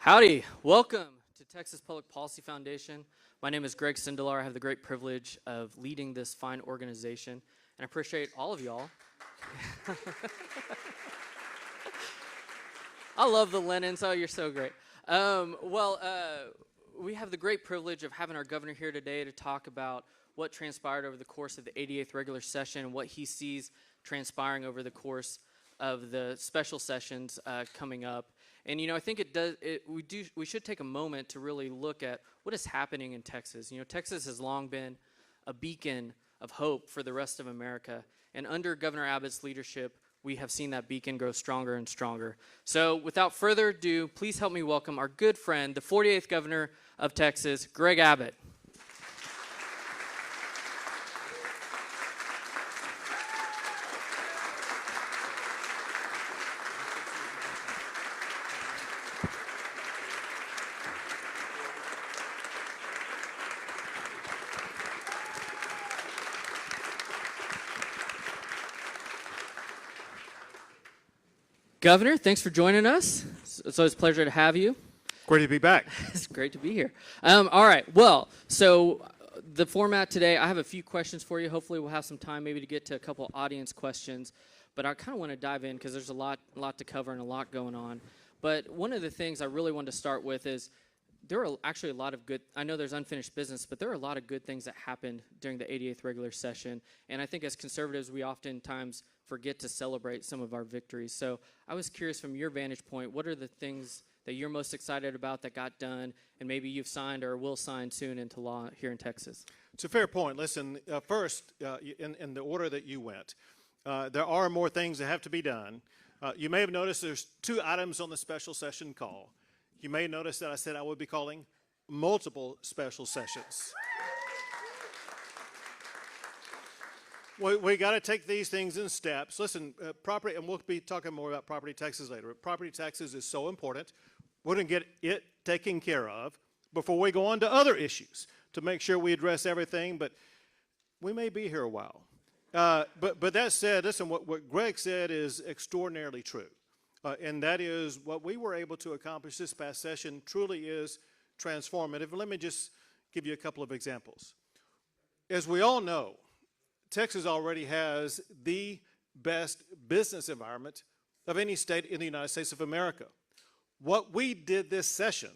Howdy, welcome to Texas Public Policy Foundation. My name is Greg Sindelar. I have the great privilege of leading this fine organization, and I appreciate all of y'all. I love the linens. Oh, you're so great. We have the great privilege of having our governor here today to talk about what transpired over the course of the 88th regular session and what he sees transpiring over the course of the special sessions coming up. And I think we should take a moment to really look at what is happening in Texas. Texas has long been a beacon of hope for the rest of America, and under Governor Abbott's leadership, we have seen that beacon grow stronger and stronger. So without further ado, please help me welcome our good friend, the 48th governor of Texas, Greg Abbott. Governor, thanks for joining us. It's always a pleasure to have you. Great to be back. It's great to be here. All right. Well, so the format today, I have a few questions for you. Hopefully we'll have some time maybe to get to a couple audience questions. But I kind of want to dive in because there's a lot to cover and a lot going on. But one of the things I really wanted to start with is there are actually a lot of good, I know there's unfinished business, but there are a lot of good things that happened during the 88th regular session. And I think as conservatives, we oftentimes forget to celebrate some of our victories. So I was curious from your vantage point, what are the things that you're most excited about that got done and maybe you've signed or will sign soon into law here in Texas? It's a fair point. Listen, first, in the order that you went, there are more things that have to be done. You may have noticed there's 2 items on the special session call. You may notice that I said I would be calling multiple special sessions. We got to take these things in steps. Listen, property, and we'll be talking more about property taxes later. Property taxes is so important. We're going to get it taken care of before we go on to other issues to make sure we address everything, but we may be here a while. But that said, listen, what Greg said is extraordinarily true. And that is what we were able to accomplish this past session truly is transformative. Let me just give you a couple of examples. As we all know, Texas already has the best business environment of any state in the United States of America. What we did this session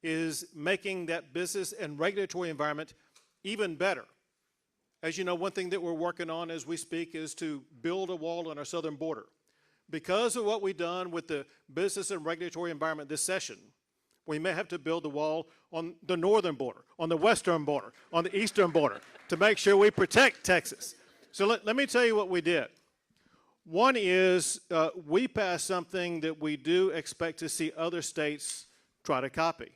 is making that business and regulatory environment even better. As you know, one thing that we're working on as we speak is to build a wall on our southern border. Because of what we've done with the business and regulatory environment this session, we may have to build a wall on the northern border, on the western border, on the eastern border to make sure we protect Texas. So let me tell you what we did. One is we passed something that we do expect to see other states try to copy,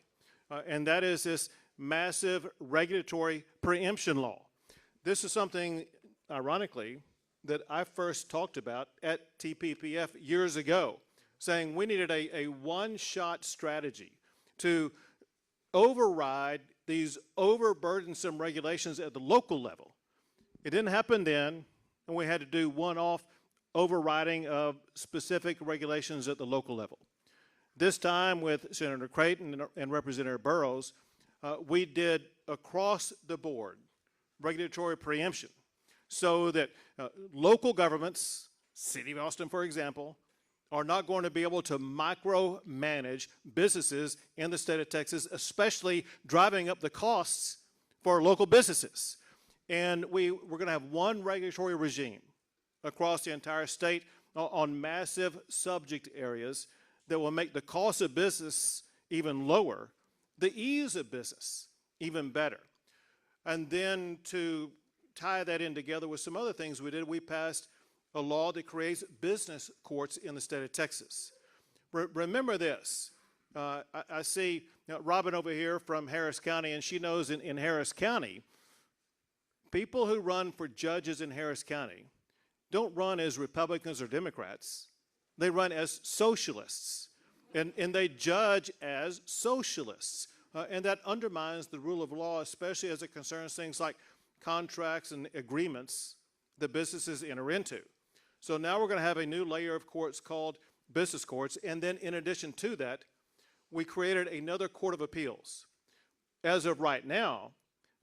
and that is this massive regulatory preemption law. This is something, ironically, that I first talked about at TPPF years ago, saying we needed a one-shot strategy to override these overburdensome regulations at the local level. It didn't happen then, and we had to do one-off overriding of specific regulations at the local level. This time with Senator Creighton and Representative Burrows, we did across the board regulatory preemption, so that local governments, City of Austin, for example, are not going to be able to micromanage businesses in the state of Texas, especially driving up the costs for local businesses. And we're going to have one regulatory regime across the entire state on massive subject areas that will make the cost of business even lower, the ease of business even better. And then to tie that in together with some other things we did, we passed a law that creates business courts in the state of Texas. Remember this. I see Robin over here from Harris County, and she knows in Harris County, people who run for judges in Harris County don't run as Republicans or Democrats. They run as socialists, and they judge as socialists. And that undermines the rule of law, especially as it concerns things like contracts and agreements that businesses enter into. So now we're going to have a new layer of courts called business courts, and then in addition to that, we created another court of appeals. As of right now,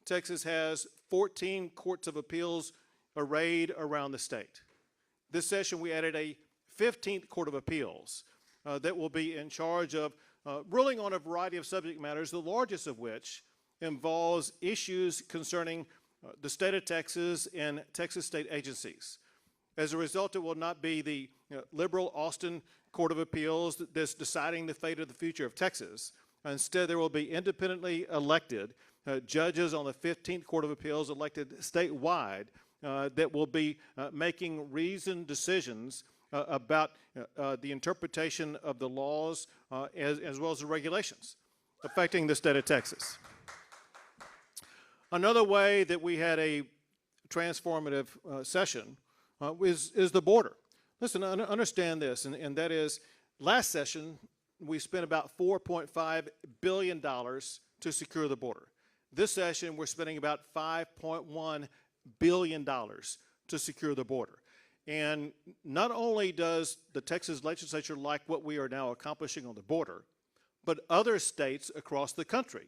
Texas has 14 courts of appeals arrayed around the state. This session, we added a 15th court of appeals that will be in charge of ruling on a variety of subject matters, the largest of which involves issues concerning the state of Texas and Texas state agencies. As a result, it will not be the liberal Austin Court of Appeals that's deciding the fate of the future of Texas. Instead, there will be independently elected judges on the 15th Court of Appeals elected statewide that will be making reasoned decisions about the interpretation of the laws as well as the regulations affecting the state of Texas. Another way that we had a transformative session is the border. Listen, understand this, and that is, last session we spent about $4.5 billion to secure the border. This session we're spending about $5.1 billion to secure the border. And not only does the Texas legislature like what we are now accomplishing on the border, but other states across the country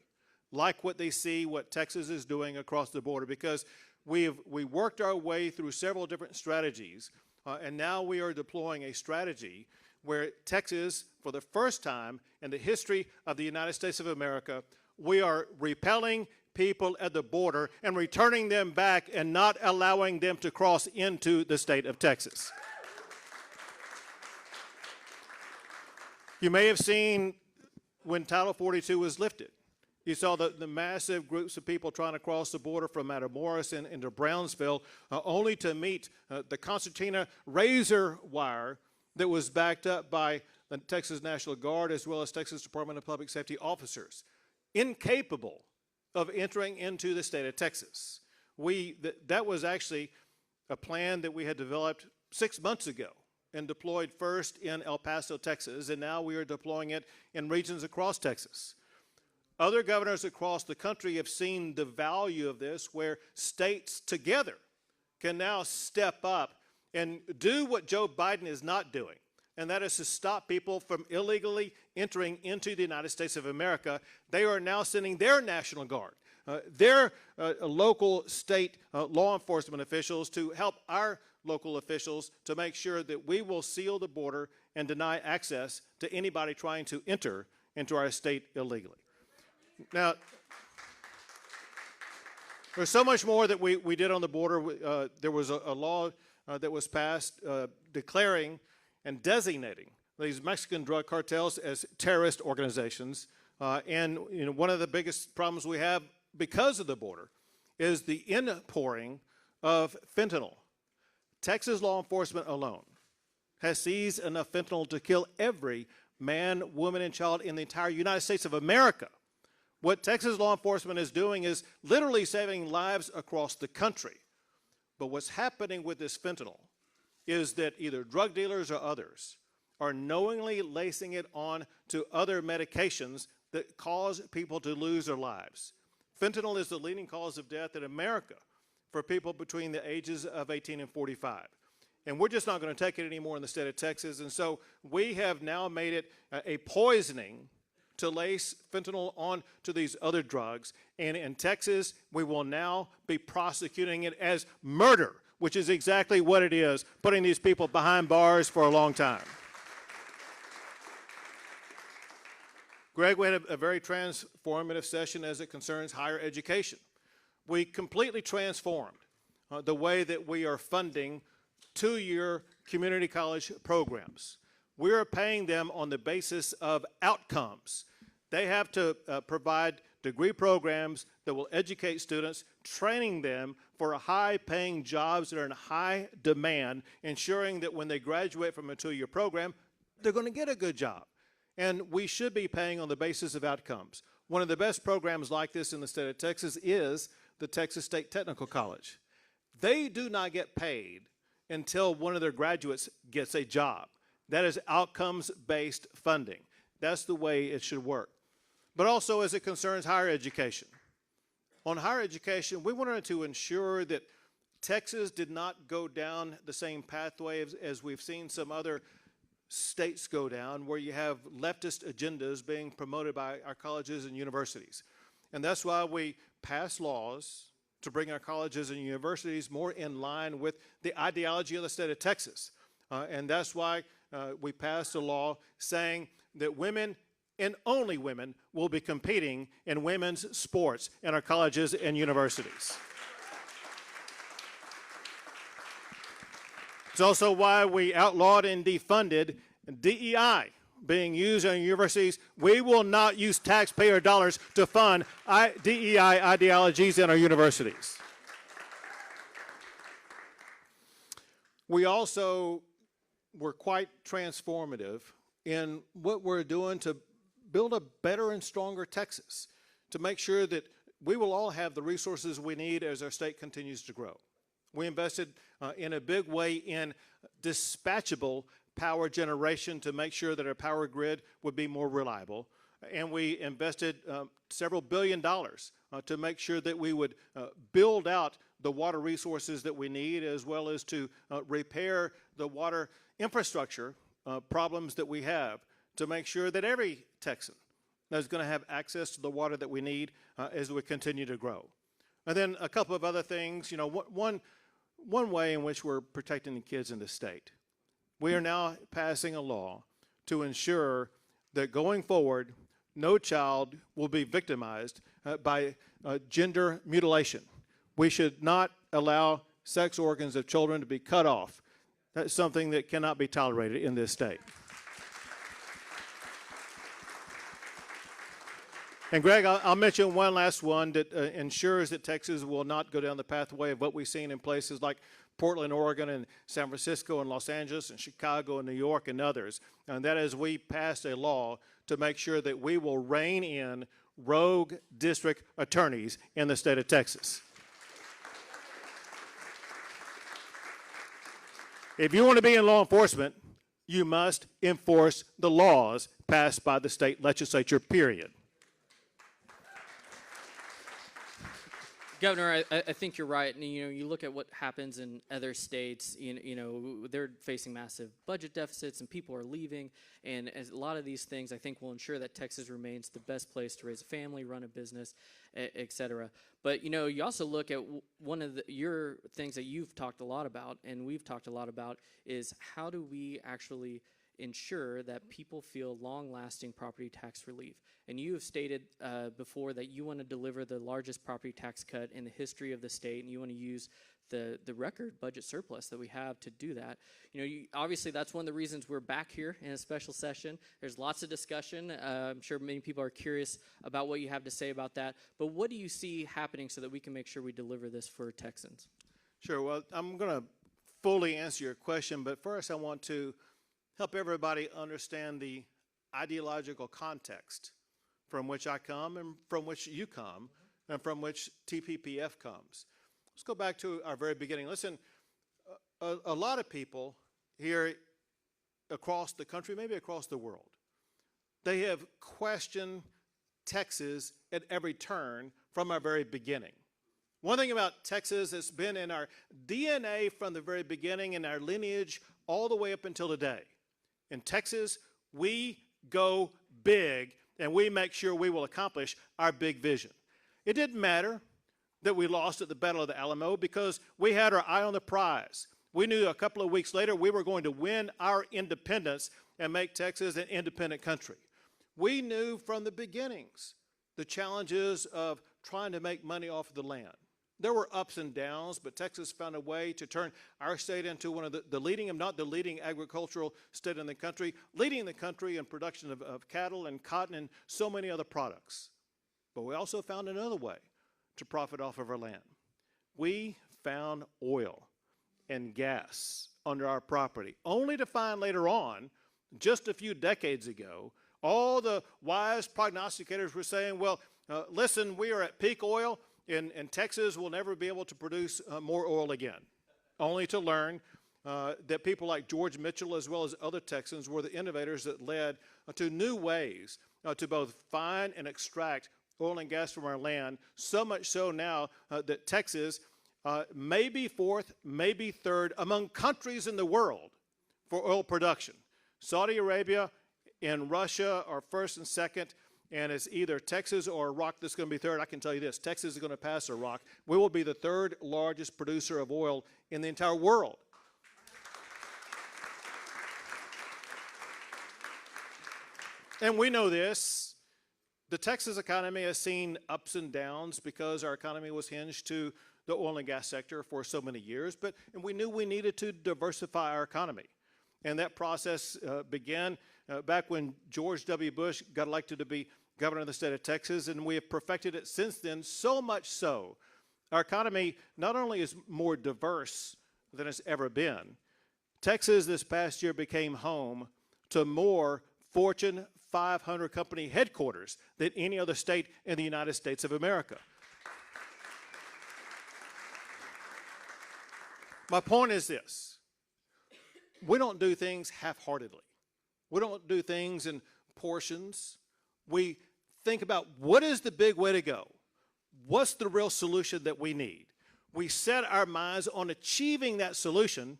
like what they see what Texas is doing across the border, because we worked our way through several different strategies, and now we are deploying a strategy where Texas, for the first time in the history of the United States of America, we are repelling people at the border and returning them back and not allowing them to cross into the state of Texas. You may have seen when Title 42 was lifted. You saw the massive groups of people trying to cross the border from Matamoros into Brownsville, only to meet the concertina razor wire that was backed up by the Texas National Guard as well as Texas Department of Public Safety officers, incapable of entering into the state of Texas. That was actually a plan that we had developed 6 months ago and deployed first in El Paso, Texas, and now we are deploying it in regions across Texas. Other governors across the country have seen the value of this, where states together can now step up and do what Joe Biden is not doing, and that is to stop people from illegally entering into the United States of America. They are now sending their National Guard, their local state law enforcement officials to help our local officials to make sure that we will seal the border and deny access to anybody trying to enter into our state illegally. Now, there's so much more that we did on the border. There was a law that was passed declaring and designating these Mexican drug cartels as terrorist organizations. And one of the biggest problems we have because of the border is the inpouring of fentanyl. Texas law enforcement alone has seized enough fentanyl to kill every man, woman, and child in the entire United States of America. What Texas law enforcement is doing is literally saving lives across the country. But what's happening with this fentanyl is that either drug dealers or others are knowingly lacing it on to other medications that cause people to lose their lives. Fentanyl is the leading cause of death in America for people between the ages of 18 and 45. And we're just not going to take it anymore in the state of Texas. And so we have now made it a poisoning to lace fentanyl on to these other drugs. And in Texas, we will now be prosecuting it as murder, which is exactly what it is, putting these people behind bars for a long time. Greg, we had a very transformative session as it concerns higher education. We completely transformed the way that we are funding two-year community college programs. We are paying them on the basis of outcomes. They have to provide degree programs that will educate students, training them for high-paying jobs that are in high demand, ensuring that when they graduate from a two-year program, they're going to get a good job. And we should be paying on the basis of outcomes. One of the best programs like this in the state of Texas is the Texas State Technical College. They do not get paid until one of their graduates gets a job. That is outcomes-based funding. That's the way it should work. But also as it concerns higher education. On higher education, we wanted to ensure that Texas did not go down the same pathway as we've seen some other states go down where you have leftist agendas being promoted by our colleges and universities. And that's why we pass laws to bring our colleges and universities more in line with the ideology of the state of Texas. And that's why we passed a law saying that women and only women will be competing in women's sports in our colleges and universities. It's also why we outlawed and defunded DEI being used in universities. We will not use taxpayer dollars to fund DEI ideologies in our universities. We also were quite transformative in what we're doing to build a better and stronger Texas, to make sure that we will all have the resources we need as our state continues to grow. We invested in a big way in dispatchable power generation to make sure that our power grid would be more reliable. And we invested several $billions to make sure that we would build out the water resources that we need, as well as to repair the water infrastructure problems that we have, to make sure that every Texan is going to have access to the water that we need as we continue to grow. And then a couple of other things. You know, one way in which we're protecting the kids in the state. We are now passing a law to ensure that going forward, no child will be victimized by gender mutilation. We should not allow sex organs of children to be cut off. That's something that cannot be tolerated in this state. And Greg, I'll mention one last one that ensures that Texas will not go down the pathway of what we've seen in places like Portland, Oregon, and San Francisco, and Los Angeles, and Chicago, and New York, and others. And that is, we passed a law to make sure that we will rein in rogue district attorneys in the state of Texas. If you want to be in law enforcement, you must enforce the laws passed by the state legislature, period. Governor, I think you're right. And, you know, you look at what happens in other states, you know, they're facing massive budget deficits and people are leaving. And as a lot of these things, I think, will ensure that Texas remains the best place to raise a family, run a business, et cetera. But, you know, you also look at one of your things that you've talked a lot about, and we've talked a lot about, is how do we actually ensure that people feel long-lasting property tax relief. And you have stated before that you want to deliver the largest property tax cut in the history of the state, and you want to use the record budget surplus that we have to do that. You know, obviously that's one of the reasons we're back here in a special session. There's lots of discussion. I'm sure many people are curious about what you have to say about that. But what do you see happening so that we can make sure we deliver this for Texans? Sure. Well, I'm going to fully answer your question, but first I want to help everybody understand the ideological context from which I come and from which you come and from which TPPF comes. Let's go back to our very beginning. Listen, a lot of people here across the country, maybe across the world, they have questioned Texas at every turn from our very beginning. One thing about Texas that's been in our DNA from the very beginning, in our lineage all the way up until today. In Texas, we go big, and we make sure we will accomplish our big vision. It didn't matter that we lost at the Battle of the Alamo, because we had our eye on the prize. We knew a couple of weeks later we were going to win our independence and make Texas an independent country. We knew from the beginnings the challenges of trying to make money off of the land. There were ups and downs, but Texas found a way to turn our state into one of the leading, if not the leading, agricultural state in the country, leading the country in production of cattle and cotton and so many other products. But we also found another way to profit off of our land. We found oil and gas under our property, only to find later on, just a few decades ago, all the wise prognosticators were saying, well, listen, we are at peak oil. In Texas, we'll never be able to produce more oil again, only to learn that people like George Mitchell, as well as other Texans, were the innovators that led to new ways to both find and extract oil and gas from our land, so much so now that Texas may be fourth, maybe third among countries in the world for oil production. Saudi Arabia and Russia are first and second, and it's either Texas or Iraq that's going to be third. I can tell you this, Texas is going to pass Iraq. We will be the third largest producer of oil in the entire world. And we know this. The Texas economy has seen ups and downs because our economy was hinged to the oil and gas sector for so many years, and we knew we needed to diversify our economy. And that process began back when George W. Bush got elected to be governor of the state of Texas, and we have perfected it since then, so much so. Our economy not only is more diverse than it's ever been, Texas this past year became home to more Fortune 500 company headquarters than any other state in the United States of America. My point is this. We don't do things half-heartedly. We don't do things in portions. We think about what is the big way to go? What's the real solution that we need? We set our minds on achieving that solution,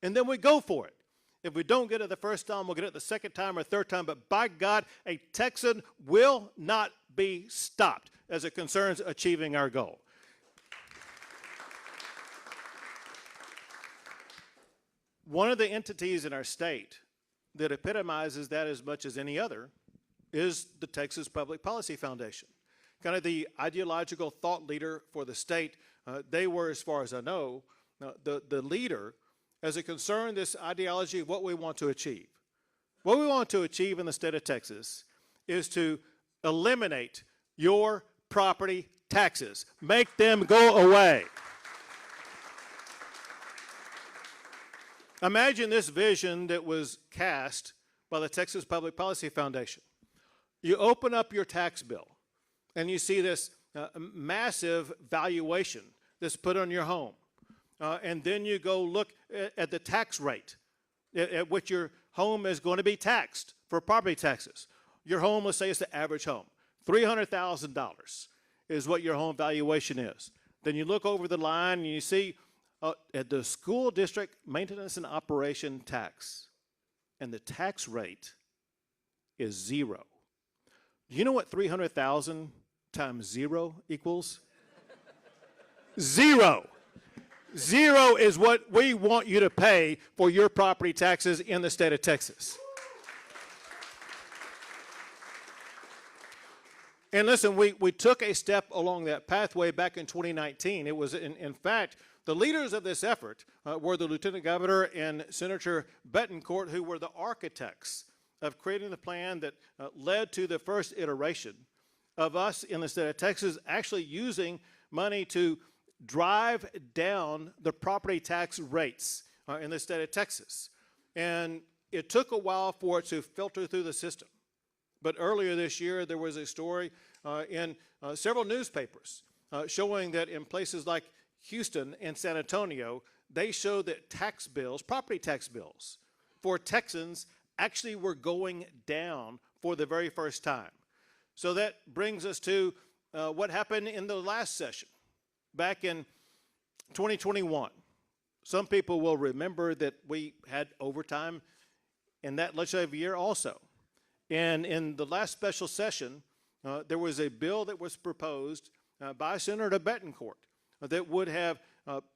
and then we go for it. If we don't get it the first time, we'll get it the second time or third time, but by God, a Texan will not be stopped as it concerns achieving our goal. One of the entities in our state that epitomizes that as much as any other is the Texas Public Policy Foundation. Kind of the ideological thought leader for the state. They were, as far as I know, the leader as it concerned this ideology of what we want to achieve. What we want to achieve in the state of Texas is to eliminate your property taxes. Make them go away. Imagine this vision that was cast by the Texas Public Policy Foundation. You open up your tax bill and you see this massive valuation that's put on your home. And then you go look at the tax rate at which your home is going to be taxed for property taxes. Your home, let's say it's the average home. $300,000 is what your home valuation is. Then you look over the line and you see at the school district maintenance and operation tax, and the tax rate is 0. Do you know what 300,000 times 0 equals? 0. 0 is what we want you to pay for your property taxes in the state of Texas. And listen, we took a step along that pathway back in 2019. It was, in fact, the leaders of this effort were the Lieutenant Governor and Senator Betancourt, who were the architects of creating the plan that led to the first iteration of us in the state of Texas actually using money to drive down the property tax rates in the state of Texas. And it took a while for it to filter through the system. But earlier this year, there was a story in several newspapers showing that in places like Houston and San Antonio, they showed that tax bills, property tax bills, for Texans actually were going down for the very first time. So that brings us to what happened in the last session, back in 2021. Some people will remember that we had overtime in that legislative year also. And in the last special session, there was a bill that was proposed by Senator Betancourt that would have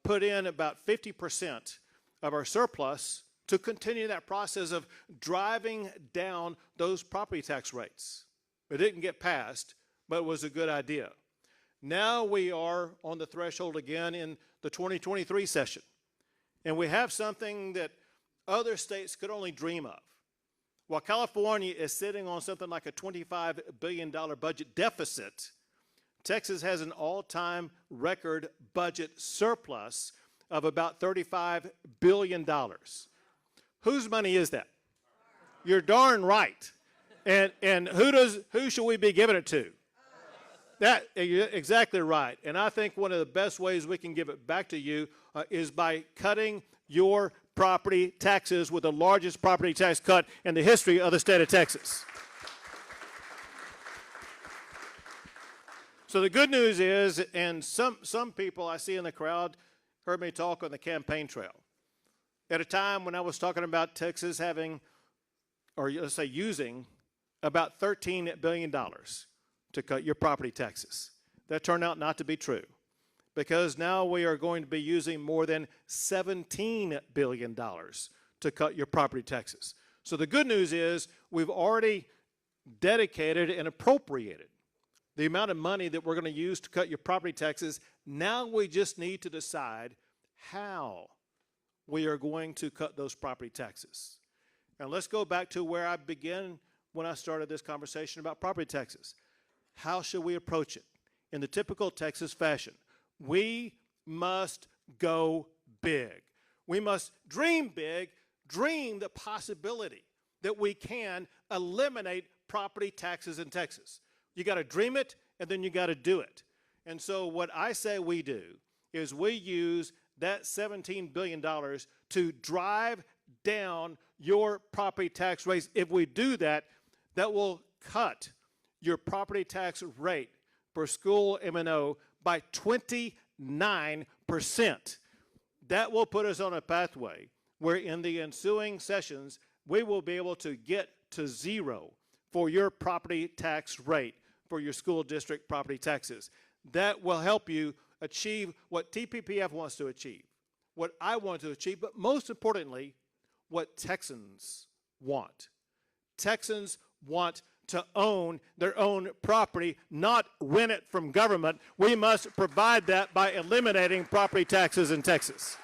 put in about 50% of our surplus to continue that process of driving down those property tax rates. It didn't get passed, but it was a good idea. Now we are on the threshold again in the 2023 session, and we have something that other states could only dream of. While California is sitting on something like a $25 billion budget deficit, Texas has an all-time record budget surplus of about $35 billion. Whose money is that? You're darn right. And who should we be giving it to? You're exactly right. And I think one of the best ways we can give it back to you is by cutting your property taxes with the largest property tax cut in the history of the state of Texas. So the good news is, and some people I see in the crowd heard me talk on the campaign trail at a time when I was talking about Texas having or let's say using about $13 billion to cut your property taxes. That turned out not to be true, because now we are going to be using more than $17 billion to cut your property taxes. So the good news is we've already dedicated and appropriated the amount of money that we're going to use to cut your property taxes. Now we just need to decide how we are going to cut those property taxes. And let's go back to where I began when I started this conversation about property taxes. How should we approach it? In the typical Texas fashion, we must go big. We must dream big, dream the possibility that we can eliminate property taxes in Texas. You got to dream it, and then you got to do it. And so what I say we do is we use that $17 billion to drive down your property tax rates. If we do that, that will cut your property tax rate for school M&O by 29%. That will put us on a pathway where in the ensuing sessions, we will be able to get to zero for your property tax rate for your school district property taxes. That will help you achieve what TPPF wants to achieve, what I want to achieve, but most importantly, what Texans want. Texans want to own their own property, not rent it from government. We must provide that by eliminating property taxes in Texas.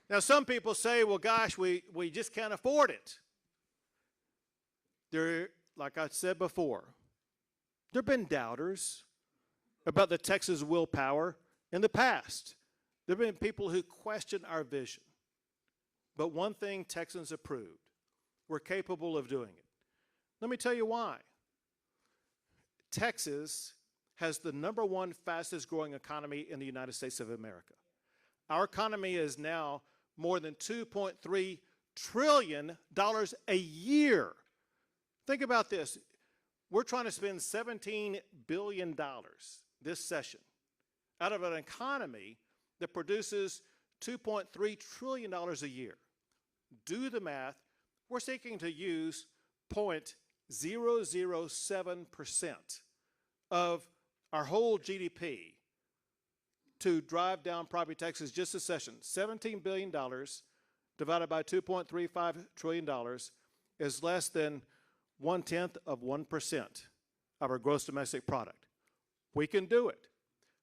Now, some people say, well, gosh, we just can't afford it. Like I said before, there have been doubters about the Texas willpower in the past. There have been people who question our vision. But one thing Texans have proved, we're capable of doing it. Let me tell you why. Texas has the #1 fastest growing economy in the United States of America. Our economy is now more than $2.3 trillion a year. Think about this. We're trying to spend $17 billion this session out of an economy that produces $2.3 trillion a year. Do the math. We're seeking to use 0.007% of our whole GDP to drive down property taxes just this session. $17 billion divided by $2.35 trillion is less than 0.1% of our gross domestic product. We can do it.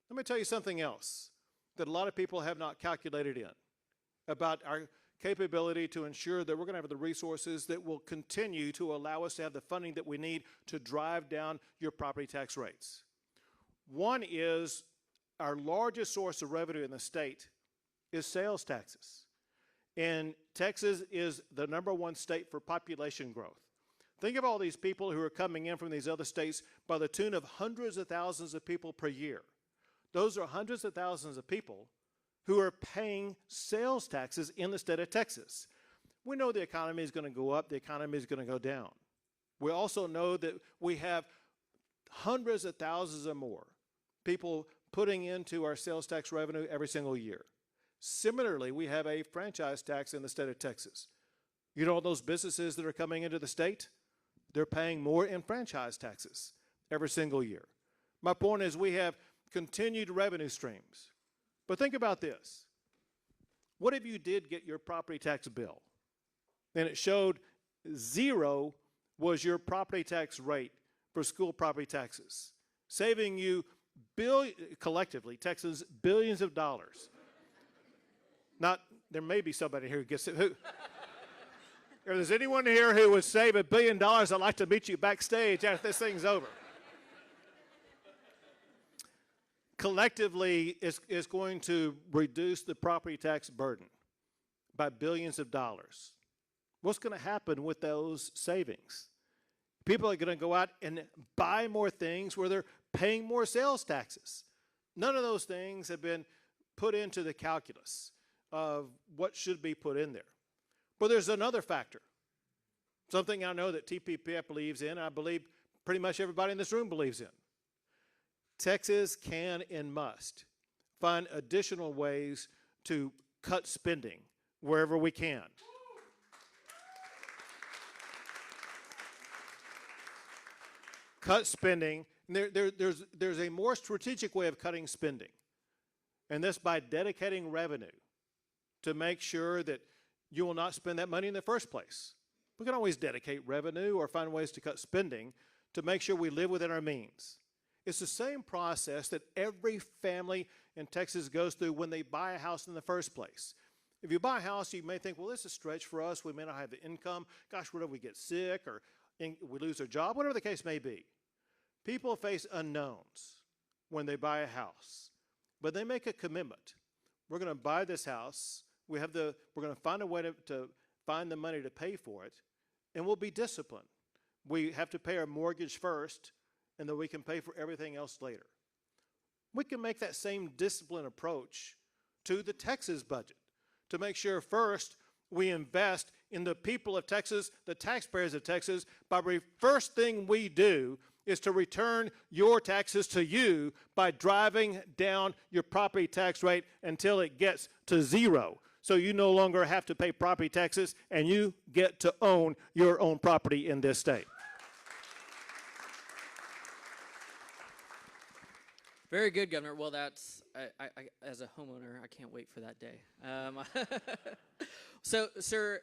Let me tell you something else that a lot of people have not calculated in about our capability to ensure that we're going to have the resources that will continue to allow us to have the funding that we need to drive down your property tax rates. One is our largest source of revenue in the state is sales taxes. And Texas is the #1 state for population growth. Think of all these people who are coming in from these other states by the tune of hundreds of thousands of people per year. Those are hundreds of thousands of people who are paying sales taxes in the state of Texas. We know the economy is going to go up, the economy is going to go down. We also know that we have hundreds of thousands or more people putting into our sales tax revenue every single year. Similarly, we have a franchise tax in the state of Texas. You know, those businesses that are coming into the state, they're paying more in franchise taxes every single year. My point is we have continued revenue streams. But think about this. What if you did get your property tax bill and it showed 0 was your property tax rate for school property taxes, saving you collectively, Texas, billions of dollars. Not, there may be somebody here who gets it. If there's anyone here who would save $1 billion, I'd like to meet you backstage after this thing's over. Collectively, is going to reduce the property tax burden by billions of dollars. What's going to happen with those savings? People are going to go out and buy more things where they're paying more sales taxes. None of those things have been put into the calculus of what should be put in there. But there's another factor, something I know that TPPF believes in, I believe pretty much everybody in this room believes in. Texas can and must find additional ways to cut spending wherever we can. Cut spending. There's a more strategic way of cutting spending, and that's by dedicating revenue to make sure that you will not spend that money in the first place. We can always dedicate revenue or find ways to cut spending to make sure we live within our means. It's the same process that every family in Texas goes through when they buy a house in the first place. If you buy a house, you may think, well, this is a stretch for us. We may not have the income. Gosh, what if we get sick or we lose our job? Whatever the case may be. People face unknowns when they buy a house, but they make a commitment. We're going to buy this house. We're going to find a way to find the money to pay for it, and we'll be disciplined. We have to pay our mortgage first, and then we can pay for everything else later. We can make that same disciplined approach to the Texas budget to make sure first we invest in the people of Texas, the taxpayers of Texas, by the first thing we do is to return your taxes to you by driving down your property tax rate until it gets to zero. So you no longer have to pay property taxes and you get to own your own property in this state. Very good, Governor. Well, that's, as a homeowner, I can't wait for that day. So, sir,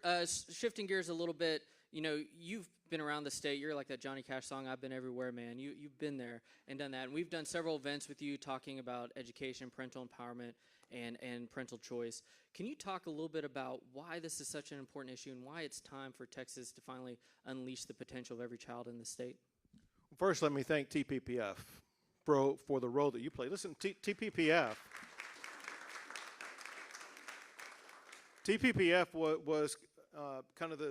shifting gears a little bit, you know, you've been around the state. You're like that Johnny Cash song, I've been everywhere, man. You've been there and done that. And we've done several events with you talking about education, parental empowerment, and parental choice. Can you talk a little bit about why this is such an important issue and why it's time for Texas to finally unleash the potential of every child in the state? First, let me thank TPPF for the role that you play. Listen, TPPF was kind of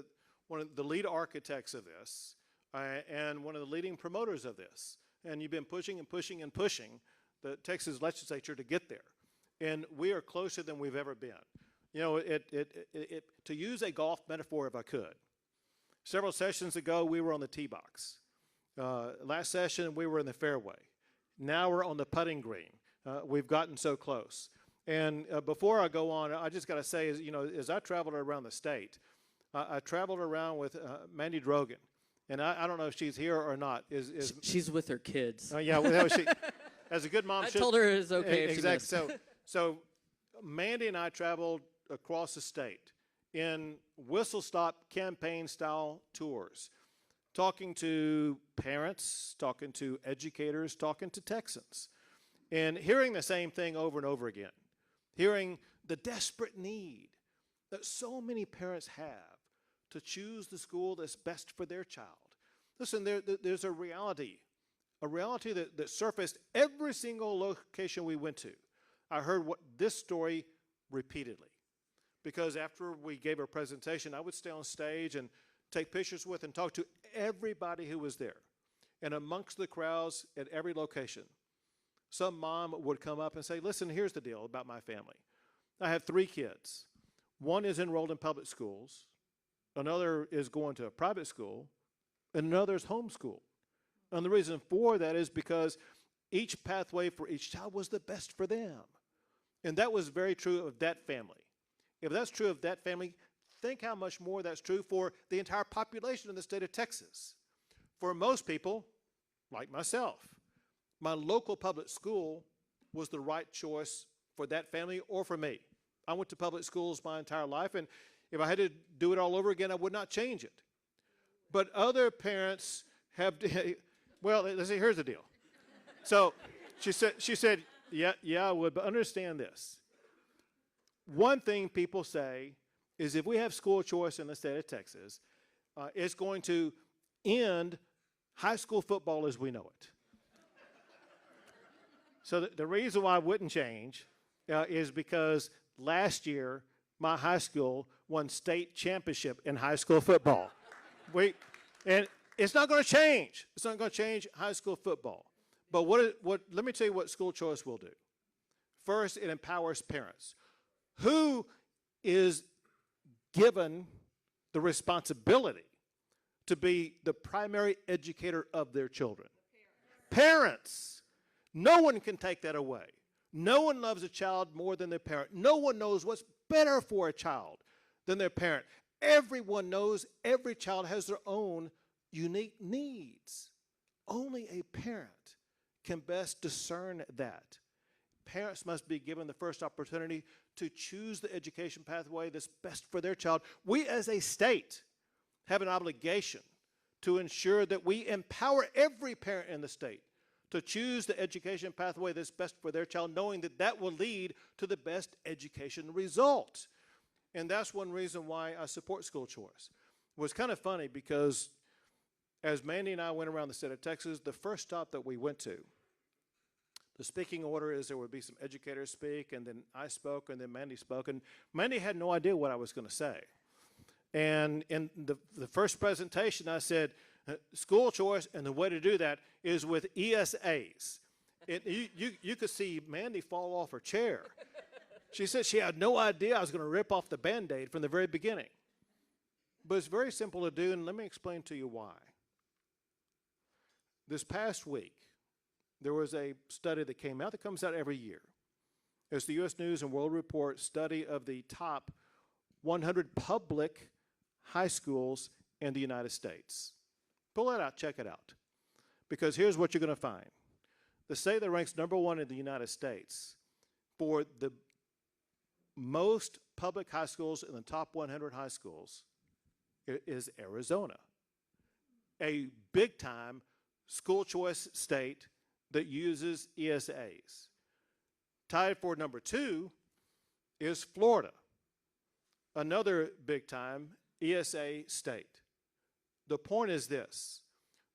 one of the lead architects of this and one of the leading promoters of this. And you've been pushing and pushing and pushing the Texas legislature to get there. And we are closer than we've ever been. You know, to use a golf metaphor, if I could, several sessions ago, we were on the tee box. Last session, we were in the fairway. Now we're on the putting green. We've gotten so close. And before I go on, I just got to say, you know, as I traveled around the state, I traveled around with Mandy Drogan. And I don't know if she's here or not. She's with her kids. Yeah, well, she, as a good mom, I told her it's okay if exactly. she missed. So Mandy and I traveled across the state in whistle-stop campaign-style tours, talking to parents, talking to educators, talking to Texans, and hearing the same thing over and over again, hearing the desperate need that so many parents have to choose the school that's best for their child. Listen, there's a reality that surfaced every single location we went to. I heard this story repeatedly, because after we gave our presentation, I would stay on stage and take pictures with and talk to everybody who was there. And amongst the crowds at every location, some mom would come up and say, listen, here's the deal about my family. I have 3 kids. One is enrolled in public schools, another is going to a private school, and another is homeschooled. And the reason for that is because each pathway for each child was the best for them. And that was very true of that family. If that's true of that family, think how much more that's true for the entire population in the state of Texas. For most people, like myself, my local public school was the right choice for that family or for me. I went to public schools my entire life, and if I had to do it all over again, I would not change it. But other parents have, well, let's see, here's the deal. So she said, yeah, I would, but understand this. One thing people say is if we have school choice in the state of Texas, it's going to end high school football as we know it. So the reason why I wouldn't change is because last year my high school won state championship in high school football. And it's not going to change. It's not going to change high school football. But let me tell you what school choice will do. First, it empowers parents. Who is given the responsibility to be the primary educator of their children? Parents. No one can take that away. No one loves a child more than their parent. No one knows what's better for a child than their parent. Everyone knows every child has their own unique needs. Only a parent can best discern that. Parents must be given the first opportunity to choose the education pathway that's best for their child. We as a state have an obligation to ensure that we empower every parent in the state to choose the education pathway that's best for their child, knowing that that will lead to the best education result. And that's one reason why I support school choice. It was kind of funny because as Mandy and I went around the state of Texas, the first stop that we went to, the speaking order is there would be some educators speak, and then I spoke, and then Mandy spoke, and Mandy had no idea what I was going to say. And in the first presentation, I said, school choice, and the way to do that is with ESAs. You could see Mandy fall off her chair. She said she had no idea I was going to rip off the Band-Aid from the very beginning. But it's very simple to do, and let me explain to you why. This past week, there was a study that came out that comes out every year. It's the U.S. News and World Report study of the top 100 public high schools in the United States. Pull it out, check it out. Because here's what you're going to find. The state that ranks number one in the United States for the most public high schools in the top 100 high schools is Arizona, a big-time school choice state that uses ESAs. Tied for number 2 is Florida, another big-time ESA state. The point is this: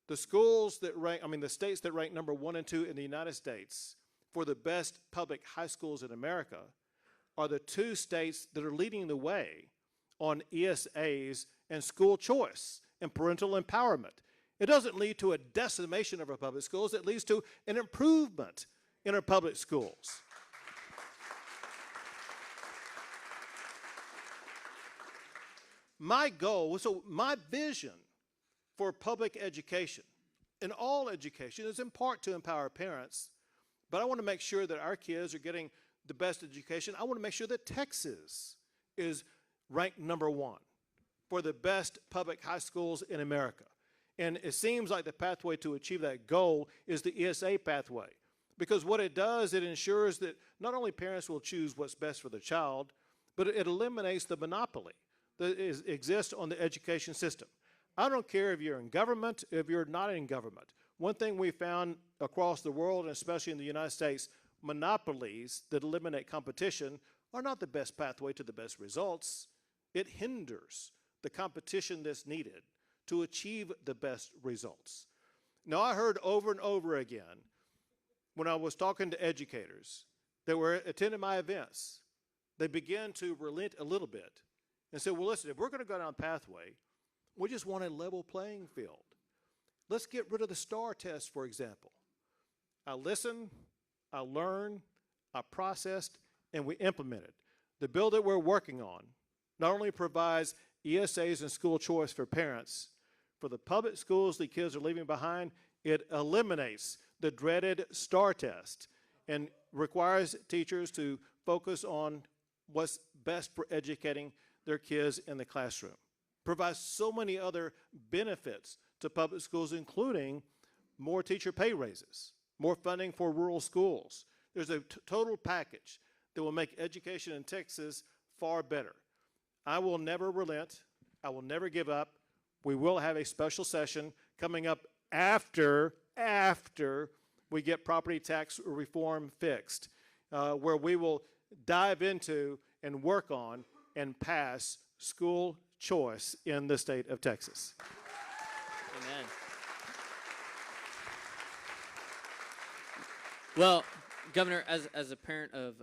the schools that rank, the states that rank number 1 and 2 in the United States for the best public high schools in America are the 2 states that are leading the way on ESAs and school choice and parental empowerment. It doesn't lead to a decimation of our public schools. It leads to an improvement in our public schools. My goal, so my vision for public education, and all education, is in part to empower parents, but I want to make sure that our kids are getting the best education. I want to make sure that Texas is ranked number 1 for the best public high schools in America. And it seems like the pathway to achieve that goal is the ESA pathway, because what it does, it ensures that not only parents will choose what's best for their child, but it eliminates the monopoly that exists on the education system. I don't care if you're in government, if you're not in government. One thing we found across the world, and especially in the United States, monopolies that eliminate competition are not the best pathway to the best results. It hinders the competition that's needed to achieve the best results. Now, I heard over and over again when I was talking to educators that were attending my events, they began to relent a little bit and said, well, listen, if we're going to go down a pathway, we just want a level playing field. Let's get rid of the STAR test, for example. I listened, I learned, I processed, and we implemented. The bill that we're working on not only provides ESAs and school choice for parents, for the public schools the kids are leaving behind, it eliminates the dreaded STAR test and requires teachers to focus on what's best for educating their kids in the classroom. Provides so many other benefits to public schools, including more teacher pay raises, more funding for rural schools. There's a total package that will make education in Texas far better. I will never relent. I will never give up. We will have a special session coming up after we get property tax reform fixed, where we will dive into and work on and pass school choice in the state of Texas. Amen. Well, Governor, as a parent of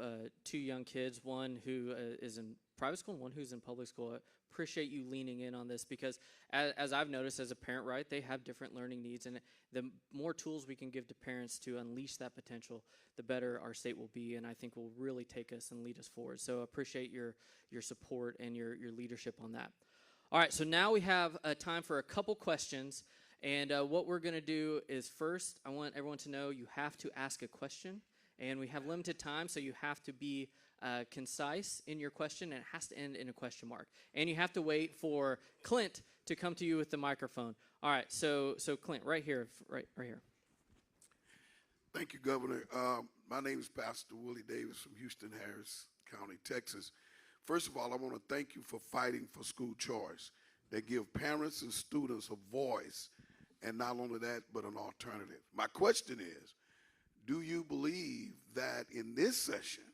2 young kids, one who is in private school and one who's in public school, I appreciate you leaning in on this, because as I've noticed as a parent, right, they have different learning needs, and the more tools we can give to parents to unleash that potential, the better our state will be, and I think will really take us and lead us forward. So I appreciate your support and your leadership on that. All right, so now we have time for a couple questions, and what we're going to do is first, I want everyone to know you have to ask a question, and we have limited time, so you have to be concise in your question, and it has to end in a question mark. And you have to wait for Clint to come to you with the microphone. All right, so Clint, right here, right here. Thank you, Governor. My name is Pastor Willie Davis from Houston, Harris County, Texas. First of all, I want to thank you for fighting for school choice. They give parents and students a voice, and not only that, but an alternative. My question is, do you believe that in this session,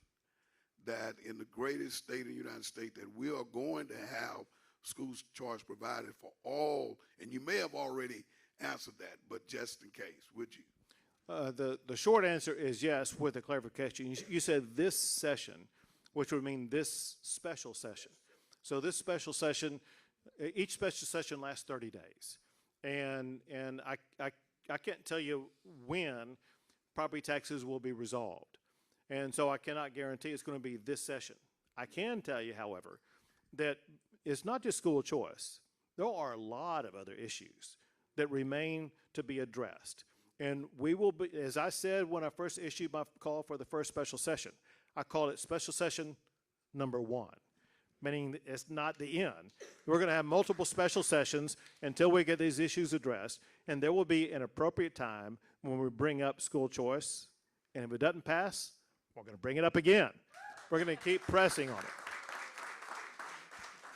that in the greatest state in the United States, that we are going to have school choice provided for all? And you may have already answered that, but just in case, would you? The short answer is yes, with a clarification. You said this session, which would mean this special session. So this special session, each special session lasts 30 days. And I can't tell you when property taxes will be resolved. And so I cannot guarantee it's going to be this session. I can tell you, however, that it's not just school choice. There are a lot of other issues that remain to be addressed. And we will be, as I said when I first issued my call for the first special session, I called it special session number 1, meaning it's not the end. We're going to have multiple special sessions until we get these issues addressed, and there will be an appropriate time when we bring up school choice, and if it doesn't pass, we're going to bring it up again. We're going to keep pressing on it.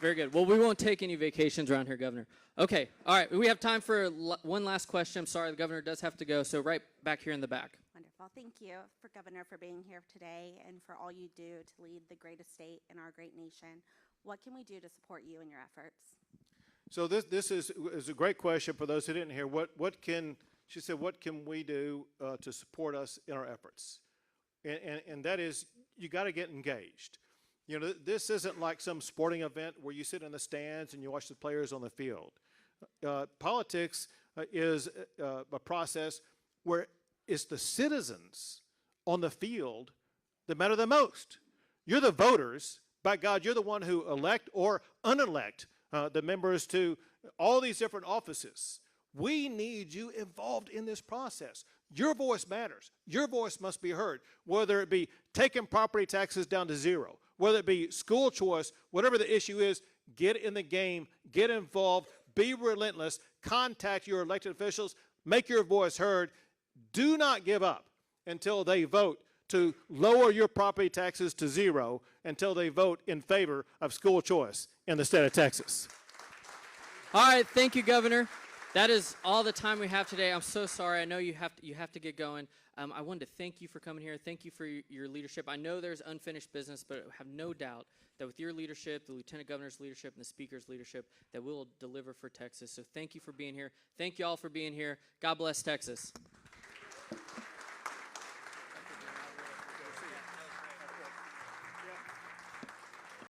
Very good. Well, we won't take any vacations around here, Governor. Okay, all right, we have time for one last question. I'm sorry, the governor does have to go, so right back here in the back. Wonderful. Thank you, Governor, for being here today and for all you do to lead the greatest state in our great nation. What can we do to support you in your efforts? So this is a great question for those who didn't hear. She said, what can we do to support us in our efforts? And that is, you got to get engaged. You know, this isn't like some sporting event where you sit in the stands and you watch the players on the field. Politics is a process where it's the citizens on the field that matter the most. You're the voters. By God, you're the one who elect or unelect the members to all these different offices. We need you involved in this process. Your voice matters. Your voice must be heard, whether it be taking property taxes down to zero, whether it be school choice, whatever the issue is, get in the game, get involved, be relentless, contact your elected officials, make your voice heard. Do not give up until they vote to lower your property taxes to zero, until they vote in favor of school choice in the state of Texas. All right, thank you, Governor. That is all the time we have today. I'm so sorry. I know you have to get going. I wanted to thank you for coming here. Thank you for your leadership. I know there's unfinished business, but I have no doubt that with your leadership, the Lieutenant Governor's leadership, and the Speaker's leadership, that we'll deliver for Texas. So thank you for being here. Thank you all for being here. God bless Texas.